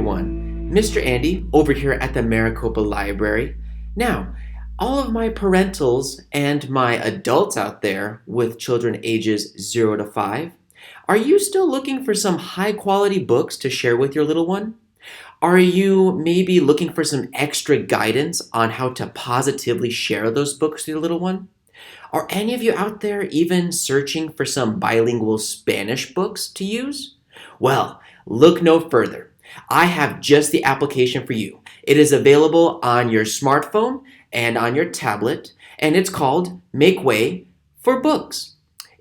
everyone, Mr. Andy over here at the Maricopa Library. Now, all of my parentals and my adults out there with children ages 0 to 5, are you still looking for some high quality books to share with your little one? Are you maybe looking for some extra guidance on how to positively share those books with your little one? Are any of you out there even searching for some bilingual Spanish books to use? Well, look no further. I have just the application for you. It is available on your smartphone and on your tablet, and it's called Make Way for Books.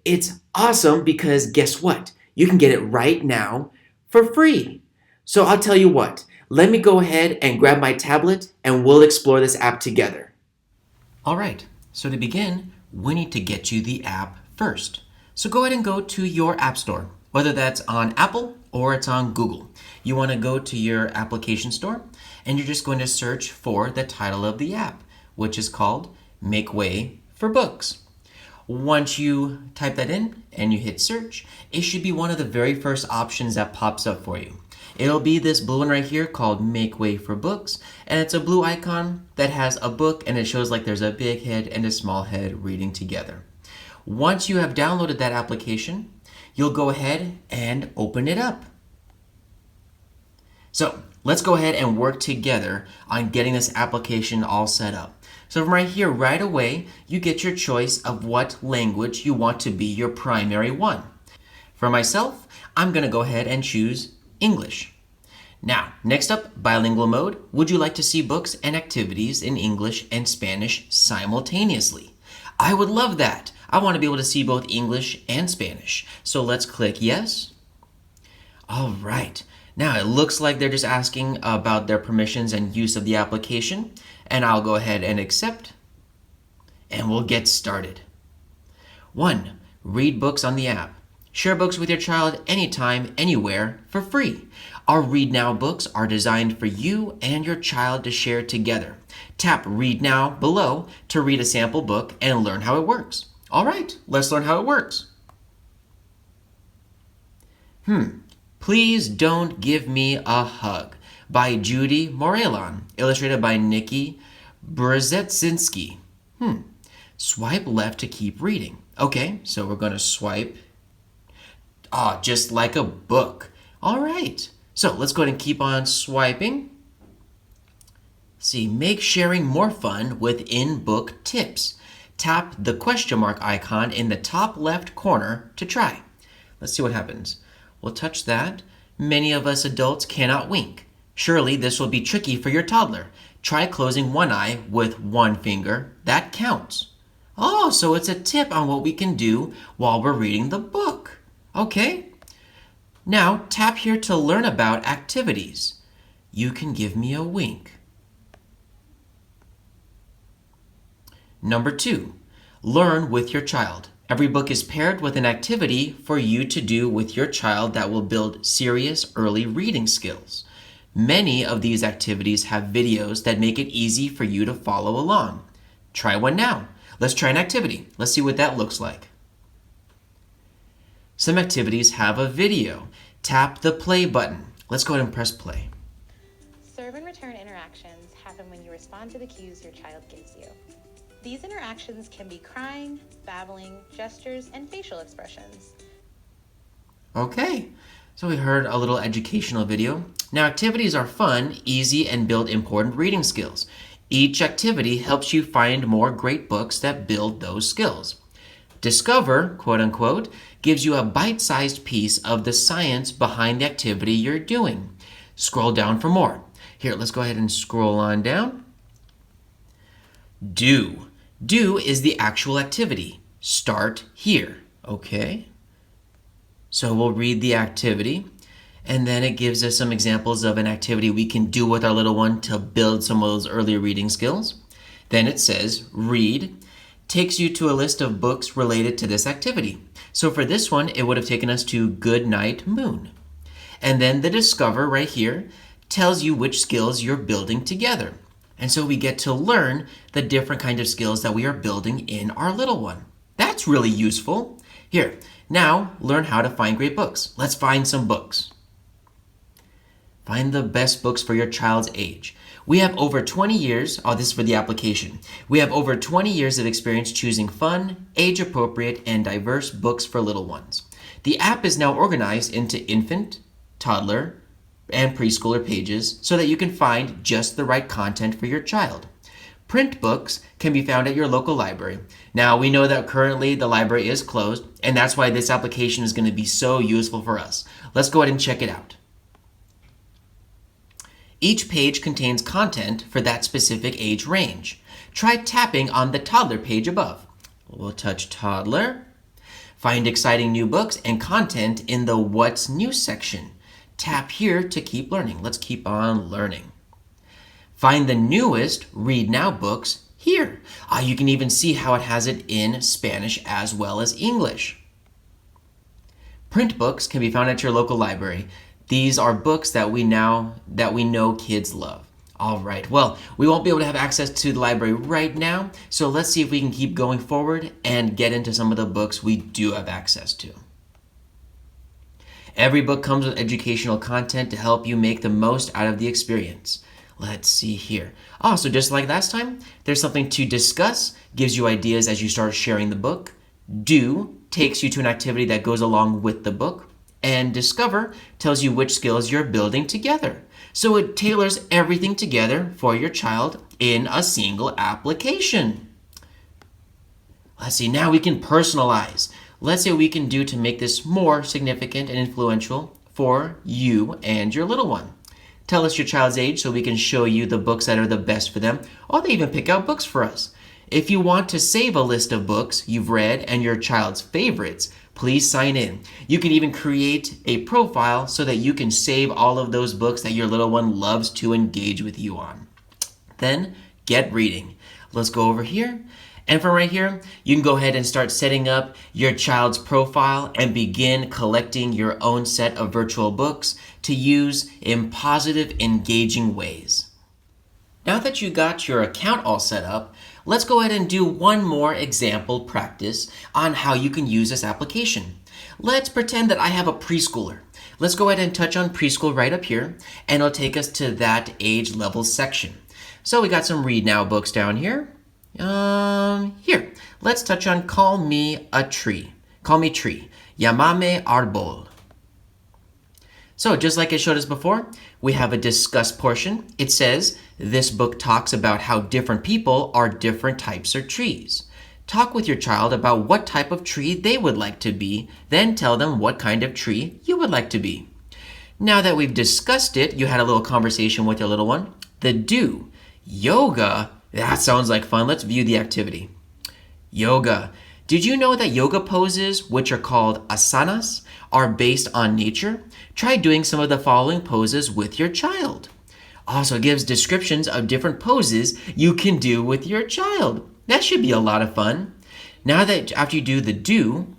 It's awesome because guess what? You can get it right now for free. So I'll tell you what, let me go ahead and grab my tablet and we'll explore this app together. All right, so to begin, we need to get you the app first. So go ahead and go to your app store, whether that's on Apple or it's on Google. You want to go to your application store and you're just going to search for the title of the app, which is called Make Way for Books. Once you type that in and you hit search, it should be one of the very first options that pops up for you. It'll be this blue one right here called Make Way for Books, and it's a blue icon that has a book and it shows like there's a big head and a small head reading together. Once you have downloaded that application, you'll go ahead and open it up. So let's go ahead and work together on getting this application all set up. So from right here, right away, you get your choice of what language you want to be your primary one. For myself, I'm going to go ahead and choose English. Now, next up, bilingual mode. Would you like to see books and activities in English and Spanish simultaneously? I would love that. I want to be able to see both English and Spanish. So let's click yes. All right. Now it looks like they're just asking about their permissions and use of the application, and I'll go ahead and accept, and we'll get started. 1. Read books on the app. Share books with your child anytime, anywhere, for free. Our Read Now books are designed for you and your child to share together. Tap Read Now below to read a sample book and learn how it works. All right, let's learn how it works. Please Don't Give Me a Hug by Judy Morelon, illustrated by Nikki Brzezinski. Swipe left to keep reading. Okay, so we're going to swipe. Just like a book. All right, so let's go ahead and keep on swiping. See, make sharing more fun with in-book tips. Tap the question mark icon in the top left corner to try. Let's see what happens. We'll touch that. Many of us adults cannot wink. Surely this will be tricky for your toddler. Try closing one eye with one finger. That counts. Oh, so it's a tip on what we can do while we're reading the book. Okay. Now tap here to learn about activities. You can give me a wink. Number 2, learn with your child. Every book is paired with an activity for you to do with your child that will build serious early reading skills. Many of these activities have videos that make it easy for you to follow along. Try one now. Let's try an activity. Let's see what that looks like. Some activities have a video. Tap the play button. Let's go ahead and press play. Serve and return interactions happen when you respond to the cues your child gives you. These interactions can be crying, babbling, gestures, and facial expressions. Okay, so we heard a little educational video. Now activities are fun, easy, and build important reading skills. Each activity helps you find more great books that build those skills. Discover, quote unquote, gives you a bite-sized piece of the science behind the activity you're doing. Scroll down for more. Here, let's go ahead and scroll on down. Do. Do is the actual activity. Start here, okay? So we'll read the activity, and then it gives us some examples of an activity we can do with our little one to build some of those early reading skills. Then it says, read, takes you to a list of books related to this activity. So for this one, it would have taken us to Good Night Moon. And then the discover right here tells you which skills you're building together. And so we get to learn the different kind of skills that we are building in our little one. That's really useful. Here, now learn how to find great books. Let's find some books. Find the best books for your child's age. We have over 20 years, this is for the application. We have over 20 years of experience choosing fun, age-appropriate, and diverse books for little ones. The app is now organized into infant, toddler, and preschooler pages so that you can find just the right content for your child. Print books can be found at your local library. Now, we know that currently the library is closed, and that's why this application is going to be so useful for us. Let's go ahead and check it out. Each page contains content for that specific age range. Try tapping on the toddler page above. We'll touch toddler. Find exciting new books and content in the What's New section. Tap here to keep learning. Let's keep on learning. Find the newest Read Now books here. You can even see how it has it in Spanish as well as English. Print books can be found at your local library. These are books that we know kids love. All right, well, we won't be able to have access to the library right now, so let's see if we can keep going forward and get into some of the books we do have access to. Every book comes with educational content to help you make the most out of the experience. Let's see here. So just like last time, there's something to discuss, gives you ideas as you start sharing the book. Do takes you to an activity that goes along with the book. And discover tells you which skills you're building together. So it tailors everything together for your child in a single application. Let's see, now we can personalize. Let's see what we can do to make this more significant and influential for you and your little one. Tell us your child's age so we can show you the books that are the best for them, or they even pick out books for us. If you want to save a list of books you've read and your child's favorites, please sign in. You can even create a profile so that you can save all of those books that your little one loves to engage with you on. Then get reading. Let's go over here. And from right here, you can go ahead and start setting up your child's profile and begin collecting your own set of virtual books to use in positive, engaging ways. Now that you got your account all set up, let's go ahead and do one more example practice on how you can use this application. Let's pretend that I have a preschooler. Let's go ahead and touch on preschool right up here, and it'll take us to that age level section. So we got some Read Now books down here. Here, let's touch on Call Me a Tree. Call Me Tree. Llámame Árbol. So just like it showed us before, we have a discuss portion. It says, this book talks about how different people are different types of trees. Talk with your child about what type of tree they would like to be, then tell them what kind of tree you would like to be. Now that we've discussed it, you had a little conversation with your little one. The do. Yoga. That sounds like fun. Let's view the activity. Yoga. Did you know that yoga poses, which are called asanas, are based on nature? Try doing some of the following poses with your child. Also gives descriptions of different poses you can do with your child. That should be a lot of fun. Now that after you do the do,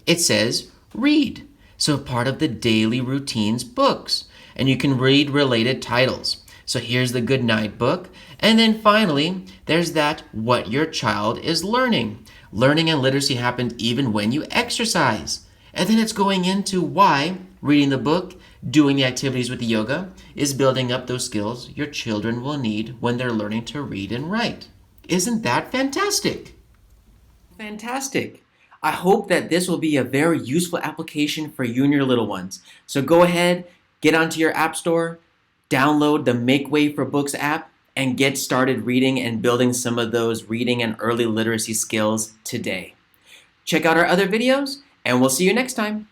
it says read. So part of the daily routines books. And you can read related titles. So here's the Good Night book. And then finally, there's that what your child is learning. Learning and literacy happens even when you exercise. And then it's going into why reading the book, doing the activities with the yoga, is building up those skills your children will need when they're learning to read and write. Isn't that fantastic? Fantastic. I hope that this will be a very useful application for you and your little ones. So go ahead, get onto your app store, download the Make Way for Books app, and get started reading and building some of those reading and early literacy skills today. Check out our other videos, and we'll see you next time.